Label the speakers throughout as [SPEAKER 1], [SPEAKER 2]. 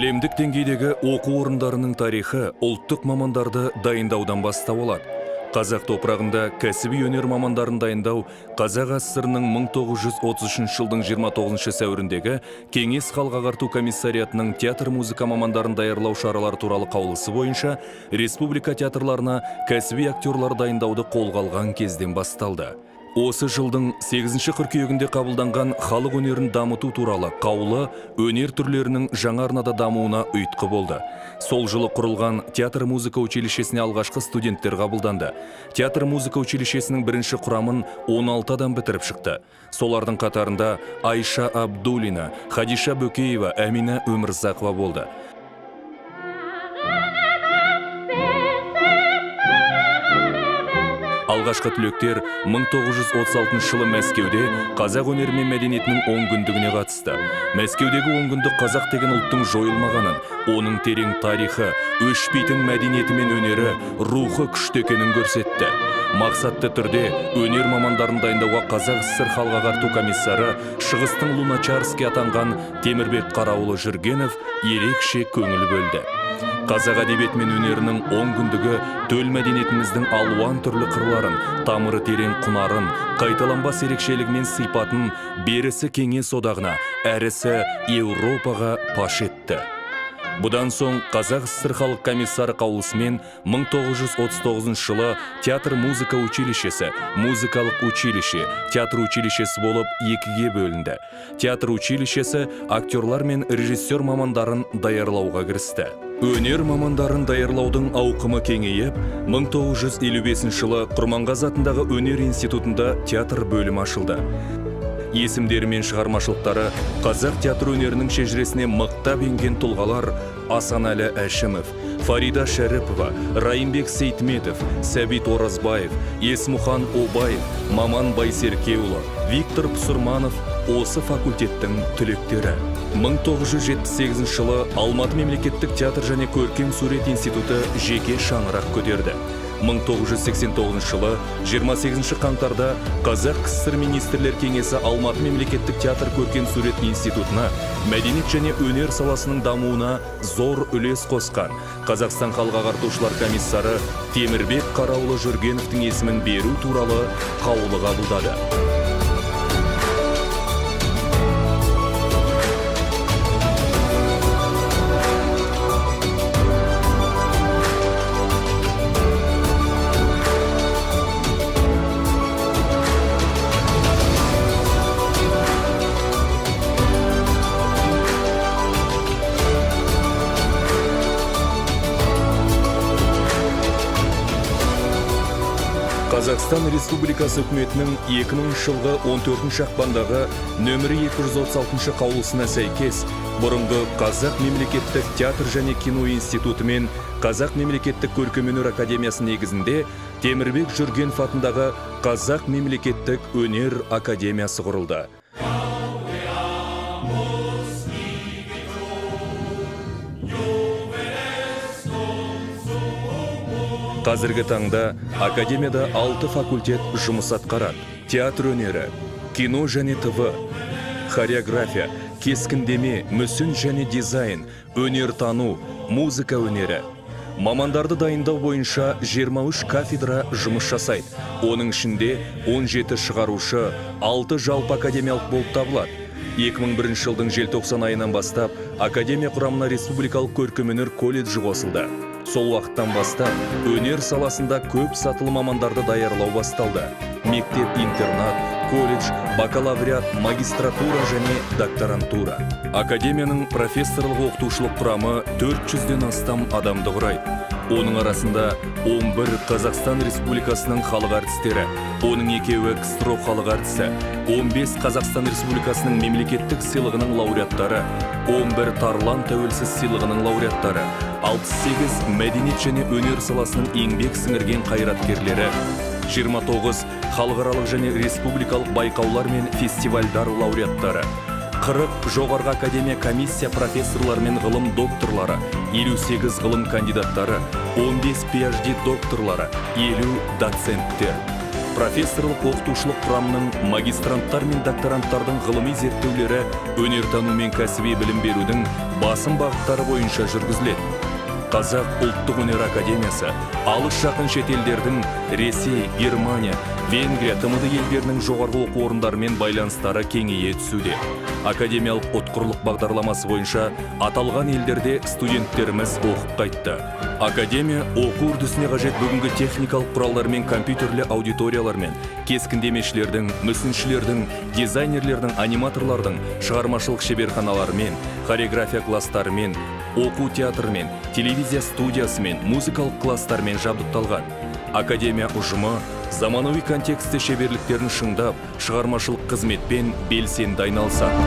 [SPEAKER 1] Әлемдік деңгейдегі оқу орындарының тарихы ұлттық мамандарды дайындаудан бастау алады. Қазақ топырағында кәсіби өнер мамандарын дайындау Қазақ ССР-ның 1933 жылдың 29 сәуіріндегі Кеңес халық ағарту комиссариатының театр музыка мамандарын даярлау шаралары туралы қаулысы бойынша республика театрларына кәсіби актерлар дайындауды қолға алған кезден басталды. Осы жылдың 8 қыркүйегінде қабылданған халық өнерін дамыту туралы қаулы өнер түрлерінің жаңа арнада дамуына ұйытқы болды. Сол жылы құрылған театр музыка училищесіне алғашқы студенттер қабылданды. Театр музыка училищесінің бірінші құрамын 16 адам бітіріп шықты. Солардың қатарында Айша Абдулина, Хадиша Бөкеева, Әмина Өмірзақова болды. Алғашқы түлектер 1936 жылы Мәскеуде қазақ өнері мен мәдениетінің 10 күндігіне қатысты. Мәскеудегі 10 күндік қазақ деген ұлттың жойылмағанын, оның терең тарихы, өшпейтін мәдениеті мен өнері, рухы күшті екенін көрсетті. Мақсатты түрде өнер мамандарын дайындауға Қазақ ССР халық ағарту комиссары Шығыстың Луначарский атанған Темірбек Қарауылы Жүргенов ерекше көңіл бөлді. Қазақ әдебиеті мен өнерінің 10 күндігі төл мәдениетіміздің алуан түрлі қырларын, тамыры терең құнарын, қайталанбас ерекшелігімен сипатын берісі Кеңес одағына, әрісі Еуропаға паш етті. Бұдан соң Қазақ ССР халық комиссары қаулысымен 1939 жылы театр музыка училищесі, музыкалық училище, театр училищесі болып екіге бөлінді. Театр училищесі актерлар мен режиссер мамандарын даярлауға кірісті. Өнер мамандарын даярлаудың ауқымы кеңейіп, 1955 жылы Құрманғазы атындағы өнер институтында театр бөлімі ашылды. Есімдері мен шығармашылықтары қазақ театр өнерінің шежіресіне мықтап енген тұлғалар Асанәлі Әшімов, Фарида Шәріпова, Райымбек Сейтметов, Сәбит Оразбаев, Есмұхан Обаев, Маман Байсеркеұлы, Виктор Пұсырманов осы факультеттің түлектері. 1978 жылы Алматы мемлекеттік театр және көркем сурет институты жеке шаңырақ көтерді. 1989 жылы 28 қаңтарда Қазақ КСР министрлер кеңесі Алматы мемлекеттік театр көркем сурет институтына мәдениет және өнер саласының дамуына зор үлес қосқан Қазақстан халық ағартушылар комиссары Темірбек Қарауылы Жүргеновтың есімін беру туралы қаулы қабылдады. Қазақстан Республикасы үкіметінің 2000 жылғы 14 ақпандағы нөмірі 236 қаулысына сәйкес, бұрынғы Қазақ мемлекеттік театр және кино институты мен Қазақ мемлекеттік көркемөнер академиясы негізінде Темірбек Жүргенов атындағы Қазақ мемлекеттік өнер академиясы құрылды. Қазіргі таңда академияда 6 факультет жұмыс атқарады. Театр өнері, кино және ТВ, хореография, кескіндеме, мүсін және дизайн, өнертану, музыка өнері. Мамандарды дайындау бойынша 23 кафедра жұмыс жасайды. Оның ішінде 17 шығарушы, 6 жалпы академиялық болып табылады. 2001 жылдың желтоқсан айынан бастап академия құрамына республикалық көркемөнер колледжі қосылды. Сол уақыттан бастап өнер саласында көп сатылы мамандарды даярлау басталды. Мектеп-интернат, колледж, бакалавриат, магистратура және докторантура. Академияның профессорлық оқытушылық құрамы 400-ден астам адамды құрайды. Оның арасында 11 Қазақстан Республикасының халық әртістері, оның 2-і КСРО халық әртісі, 15 Қазақстан Республикасының мемлекеттік сыйлығының лауреаттары, 11 Тарлан тәуелсіз сыйлығының лауреаттары, 68 мәдениет және өнер саласының еңбек сіңірген қайраткерлері, 29 халықаралық және республикалық байқаулар мен фестивальдар лауреаттары, 40 жоғарғы академия комиссия профессорлар мен ғылым докторлары, 58 ғылым кандидаттары, 15 PhD докторлары, 50 доценттер. профессорлық оқытушылық құрамның магистранттар мен докторанттардың ғылыми зерттеулері өнертану мен кәсіби білім берудің басым бағыттары бойынша жүргізіледі. Қазақ ұлттық өнер академиясы алыс жақын шетелдердің Ресей, Германия, Венгрия, ТМД елдерінің жоғарғы оқу орындарымен байланыстары кеңейе түсуде. Академиялық ұтқырлық бағдарламасы бойынша аталған елдерде студенттеріміз оқып қайтты. Академия оқу үрдісіне қажет бүгінгі техникалық құралдармен, компьютерлі аудиториялармен, кескіндемешілердің, мүсіншілердің, дизайнерлердің, аниматорлардың, шығармашылық шеберханаларымен, хореография класстарымен, оқу театрымен, телевизия студиясымен, музыкалық класстармен жабдықталған. Академия ұжымы заманауи контексте шеберліктерін шыңдап, шығармашылық қызметпен белсенді айналысады.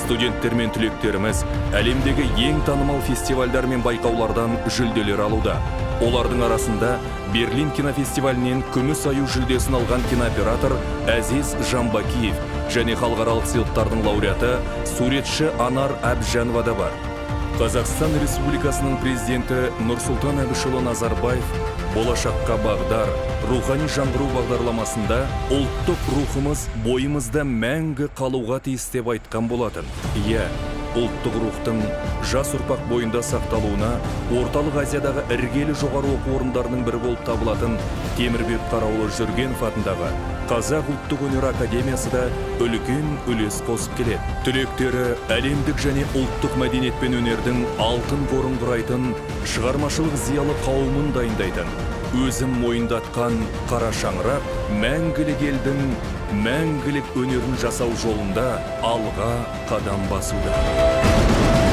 [SPEAKER 1] Студенттер мен түлектеріміз әлемдегі ең танымал фестивальдар мен байқаулардан жүлделер алуда. Олардың арасында Берлин кинофестивалінен күміс аю жүлдесін алған кинооператор Әзиз Жамбакиев және халықаралық сыйлықтардың лауреаты суретші Анар Әбжанова да бар. Қазақстан Республикасының президенті Нұрсұлтан Әбішұлы Назарбаев болашаққа бағдар, рухани жаңғыру бағдарламасында ұлттық рухымыз бойымызда мәңгі қалуға тиіс деп айтқан болатын. Ұлттық рухтың жас ұрпақ бойында сақталуына Орталық Азиядағы іргелі жоғары оқу орындарының бірі болып табылатын Темірбек Қараұлы Жүргенов атындағы Қазақ ұлттық өнер академиясы да үлкен үлес қосып келеді. Түлектері әлемдік және ұлттық мәдениет пен өнердің алтын қорын құрайтын шығармашылық зиялы қауымын дайындайтын, өзім мойындатқан қара шаңырақ мәңгілік елдің мәңгілік өнерін жасау жолында алға қадам басуда.